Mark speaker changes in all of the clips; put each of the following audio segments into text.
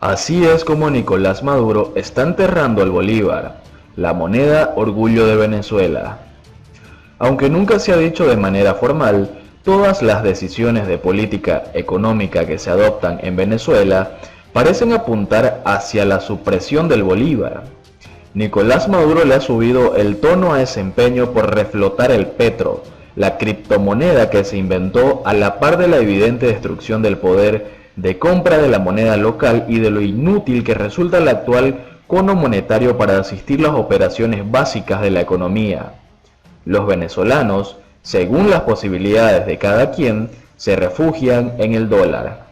Speaker 1: Así es como Nicolás Maduro está enterrando al bolívar, la moneda orgullo de Venezuela. Aunque nunca se ha dicho de manera formal, todas las decisiones de política económica que se adoptan en Venezuela parecen apuntar hacia la supresión del bolívar. Nicolás Maduro le ha subido el tono a ese empeño por reflotar el petro, la criptomoneda que se inventó a la par de la evidente destrucción del poder de compra de la moneda local y de lo inútil que resulta el actual cono monetario para asistir las operaciones básicas de la economía. Los venezolanos, según las posibilidades de cada quien, se refugian en el dólar.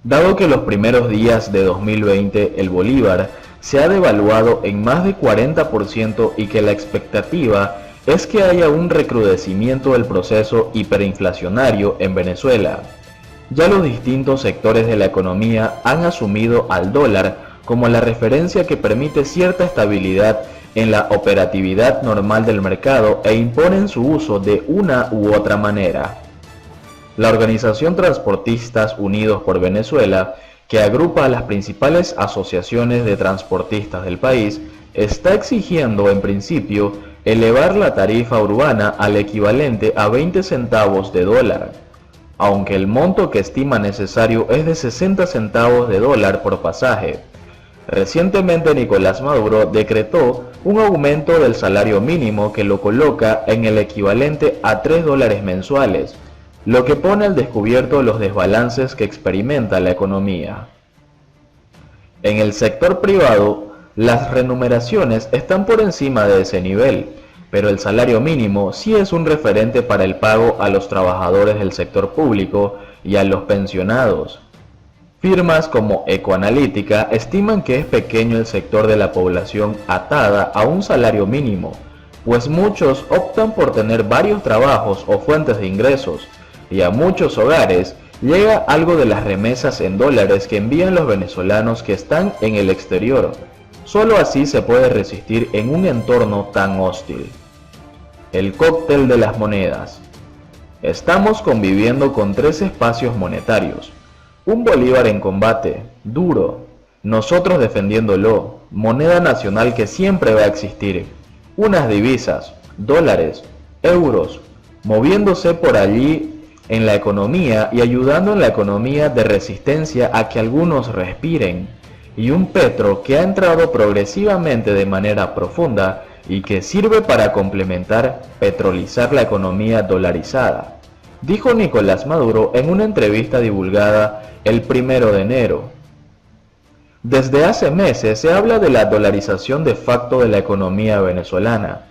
Speaker 1: Dado que los primeros días de 2020 el bolívar se ha devaluado en más de 40% y que la expectativa es que haya un recrudecimiento del proceso hiperinflacionario en Venezuela, ya los distintos sectores de la economía han asumido al dólar como la referencia que permite cierta estabilidad en la operatividad normal del mercado e imponen su uso de una u otra manera. La organización Transportistas Unidos por Venezuela, que agrupa a las principales asociaciones de transportistas del país, está exigiendo en principio elevar la tarifa urbana al equivalente a 20 centavos de dólar, aunque el monto que estima necesario es de 60 centavos de dólar por pasaje. Recientemente Nicolás Maduro decretó un aumento del salario mínimo que lo coloca en el equivalente a 3 dólares mensuales, lo que pone al descubierto los desbalances que experimenta la economía. En el sector privado, las remuneraciones están por encima de ese nivel, pero el salario mínimo sí es un referente para el pago a los trabajadores del sector público y a los pensionados. Firmas como Ecoanalítica estiman que es pequeño el sector de la población atada a un salario mínimo, pues muchos optan por tener varios trabajos o fuentes de ingresos, y a muchos hogares llega algo de las remesas en dólares que envían los venezolanos que están en el exterior. Solo así se puede resistir en un entorno tan hostil. El cóctel de las monedas. Estamos conviviendo con tres espacios monetarios. Un bolívar en combate, duro, nosotros defendiéndolo, moneda nacional que siempre va a existir, unas divisas, dólares, euros, moviéndose por allí en la economía y ayudando en la economía de resistencia a que algunos respiren, y un petro que ha entrado progresivamente de manera profunda y que sirve para complementar, petrolizar la economía dolarizada, dijo Nicolás Maduro en una entrevista divulgada el 1 de enero. Desde hace meses se habla de la dolarización de facto de la economía venezolana,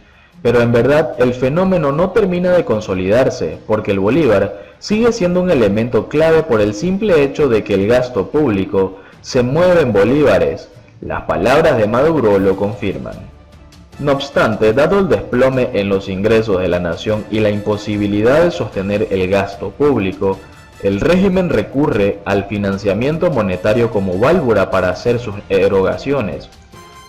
Speaker 1: pero en verdad el fenómeno no termina de consolidarse porque el bolívar sigue siendo un elemento clave por el simple hecho de que el gasto público se mueve en bolívares. Las palabras de Maduro lo confirman. No obstante, dado el desplome en los ingresos de la nación y la imposibilidad de sostener el gasto público, el régimen recurre al financiamiento monetario como válvula para hacer sus erogaciones,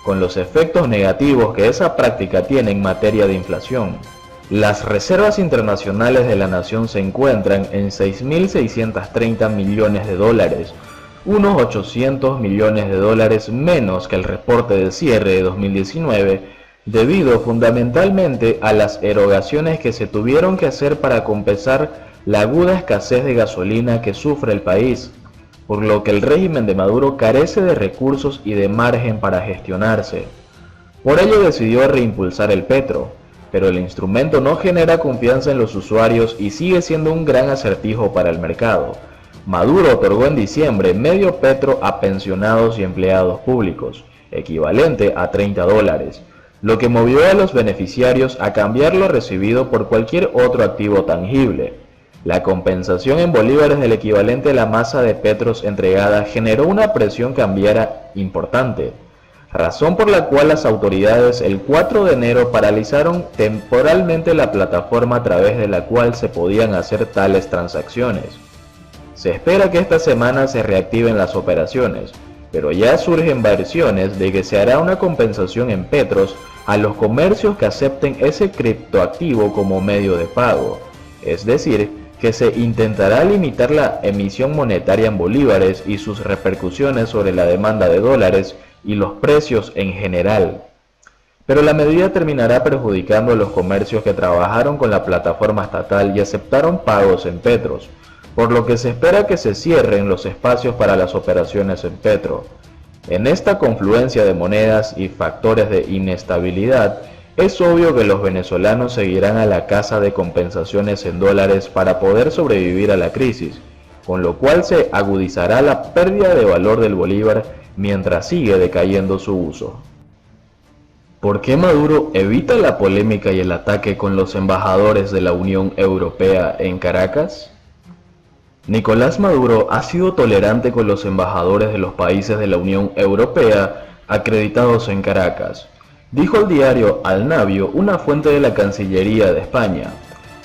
Speaker 1: con los efectos negativos que esa práctica tiene en materia de inflación. Las reservas internacionales de la nación se encuentran en 6.630 millones de dólares, unos 800 millones de dólares menos que el reporte de cierre de 2019, debido fundamentalmente a las erogaciones que se tuvieron que hacer para compensar la aguda escasez de gasolina que sufre el país, por lo que el régimen de Maduro carece de recursos y de margen para gestionarse. Por ello decidió reimpulsar el petro, pero el instrumento no genera confianza en los usuarios y sigue siendo un gran acertijo para el mercado. Maduro otorgó en diciembre medio petro a pensionados y empleados públicos, equivalente a 30 dólares, lo que movió a los beneficiarios a cambiar lo recibido por cualquier otro activo tangible. La compensación en bolívares del equivalente a la masa de petros entregada generó una presión cambiaria importante, razón por la cual las autoridades el 4 de enero paralizaron temporalmente la plataforma a través de la cual se podían hacer tales transacciones. Se espera que esta semana se reactiven las operaciones, pero ya surgen versiones de que se hará una compensación en petros a los comercios que acepten ese criptoactivo como medio de pago, es decir, que se intentará limitar la emisión monetaria en bolívares y sus repercusiones sobre la demanda de dólares y los precios en general. Pero la medida terminará perjudicando a los comercios que trabajaron con la plataforma estatal y aceptaron pagos en petros, por lo que se espera que se cierren los espacios para las operaciones en petro. En esta confluencia de monedas y factores de inestabilidad, es obvio que los venezolanos seguirán a la caza de compensaciones en dólares para poder sobrevivir a la crisis, con lo cual se agudizará la pérdida de valor del bolívar mientras sigue decayendo su uso. ¿Por qué Maduro evita la polémica y el ataque con los embajadores de la Unión Europea en Caracas? Nicolás Maduro ha sido tolerante con los embajadores de los países de la Unión Europea acreditados en Caracas, dijo el diario Al Navio, una fuente de la Cancillería de España.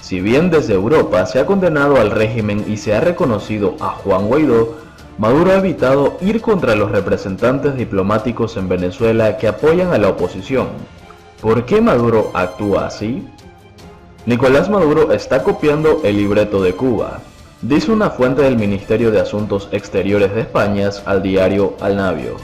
Speaker 1: Si bien desde Europa se ha condenado al régimen y se ha reconocido a Juan Guaidó, Maduro ha evitado ir contra los representantes diplomáticos en Venezuela que apoyan a la oposición. ¿Por qué Maduro actúa así? Nicolás Maduro está copiando el libreto de Cuba, dice una fuente del Ministerio de Asuntos Exteriores de España al diario Al Navio.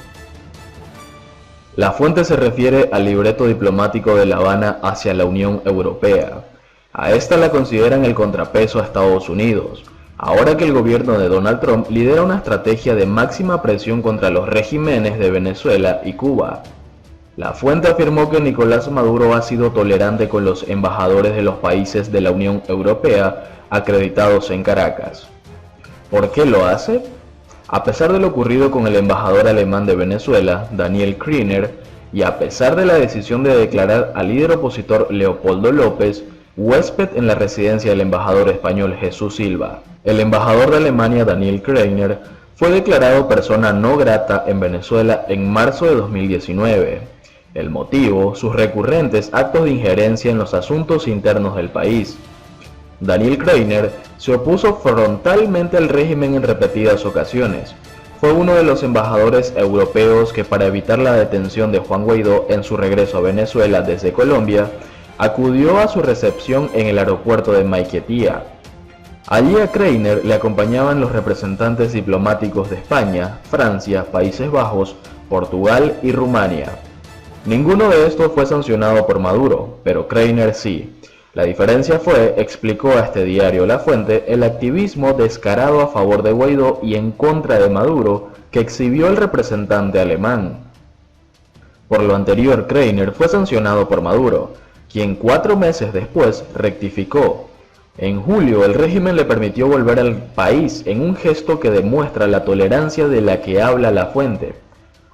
Speaker 1: La fuente se refiere al libreto diplomático de La Habana hacia la Unión Europea. A esta la consideran el contrapeso a Estados Unidos, ahora que el gobierno de Donald Trump lidera una estrategia de máxima presión contra los regímenes de Venezuela y Cuba. La fuente afirmó que Nicolás Maduro ha sido tolerante con los embajadores de los países de la Unión Europea acreditados en Caracas. ¿Por qué lo hace? A pesar de lo ocurrido con el embajador alemán de Venezuela, Daniel Kriner, y a pesar de la decisión de declarar al líder opositor Leopoldo López huésped en la residencia del embajador español Jesús Silva, el embajador de Alemania Daniel Kriner fue declarado persona no grata en Venezuela en marzo de 2019. El motivo, sus recurrentes actos de injerencia en los asuntos internos del país. Daniel Kriner se opuso frontalmente al régimen en repetidas ocasiones. Fue uno de los embajadores europeos que, para evitar la detención de Juan Guaidó en su regreso a Venezuela desde Colombia, acudió a su recepción en el aeropuerto de Maiquetía. Allí a Kriner le acompañaban los representantes diplomáticos de España, Francia, Países Bajos, Portugal y Rumania. Ninguno de estos fue sancionado por Maduro, pero Kriner sí. La diferencia fue, explicó a este diario La Fuente, el activismo descarado a favor de Guaidó y en contra de Maduro que exhibió el representante alemán. Por lo anterior, Kriner fue sancionado por Maduro, quien 4 meses después rectificó. En julio, el régimen le permitió volver al país en un gesto que demuestra la tolerancia de la que habla La Fuente.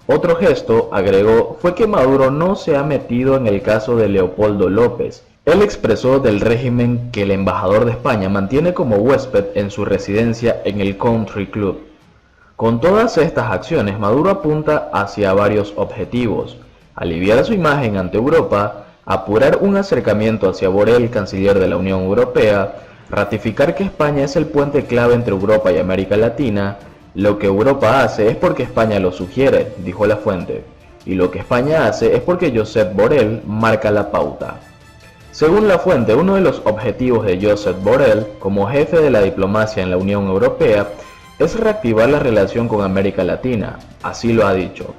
Speaker 1: Otro gesto, agregó, fue que Maduro no se ha metido en el caso de Leopoldo López. Él expresó del régimen que el embajador de España mantiene como huésped en su residencia en el Country Club. Con todas estas acciones, Maduro apunta hacia varios objetivos: aliviar su imagen ante Europa, apurar un acercamiento hacia Borrell, canciller de la Unión Europea, ratificar que España es el puente clave entre Europa y América Latina. Lo que Europa hace es porque España lo sugiere, dijo la fuente, y lo que España hace es porque Josep Borrell marca la pauta. Según la fuente, uno de los objetivos de Josep Borrell, como jefe de la diplomacia en la Unión Europea, es reactivar la relación con América Latina, así lo ha dicho.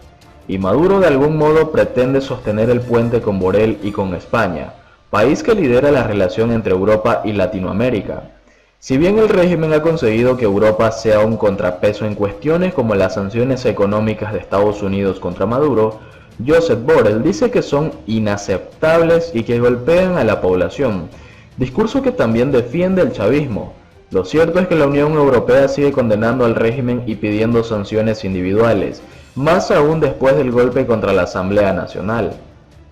Speaker 1: Y Maduro de algún modo pretende sostener el puente con Borrell y con España, país que lidera la relación entre Europa y Latinoamérica. Si bien el régimen ha conseguido que Europa sea un contrapeso en cuestiones como las sanciones económicas de Estados Unidos contra Maduro, Josep Borrell dice que son inaceptables y que golpean a la población, discurso que también defiende el chavismo. Lo cierto es que la Unión Europea sigue condenando al régimen y pidiendo sanciones individuales, más aún después del golpe contra la Asamblea Nacional.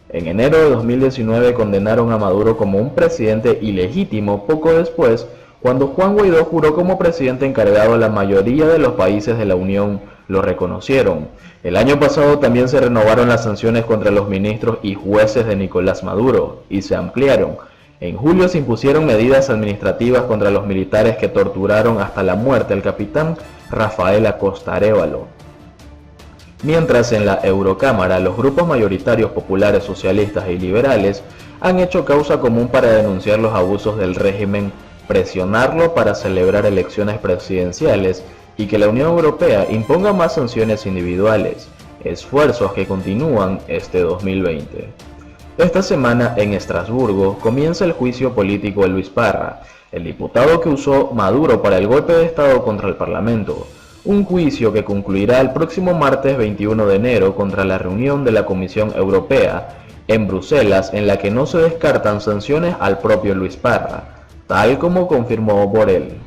Speaker 1: En enero de 2019 condenaron a Maduro como un presidente ilegítimo. Poco después, cuando Juan Guaidó juró como presidente encargado, la mayoría de los países de la Unión lo reconocieron. El año pasado también se renovaron las sanciones contra los ministros y jueces de Nicolás Maduro, y se ampliaron. En julio se impusieron medidas administrativas contra los militares que torturaron hasta la muerte al capitán Rafael Acosta Arévalo. Mientras en la Eurocámara los grupos mayoritarios populares, socialistas y liberales han hecho causa común para denunciar los abusos del régimen presionarlo para celebrar elecciones presidenciales y que la Unión Europea imponga más sanciones individuales, esfuerzos que continúan este 2020. Esta semana en Estrasburgo comienza el juicio político de Luis Parra, el diputado que usó Maduro para el golpe de Estado contra el Parlamento, un juicio que concluirá el próximo martes 21 de enero contra la reunión de la Comisión Europea en Bruselas, en la que no se descartan sanciones al propio Luis Parra, tal como confirmó Borrell.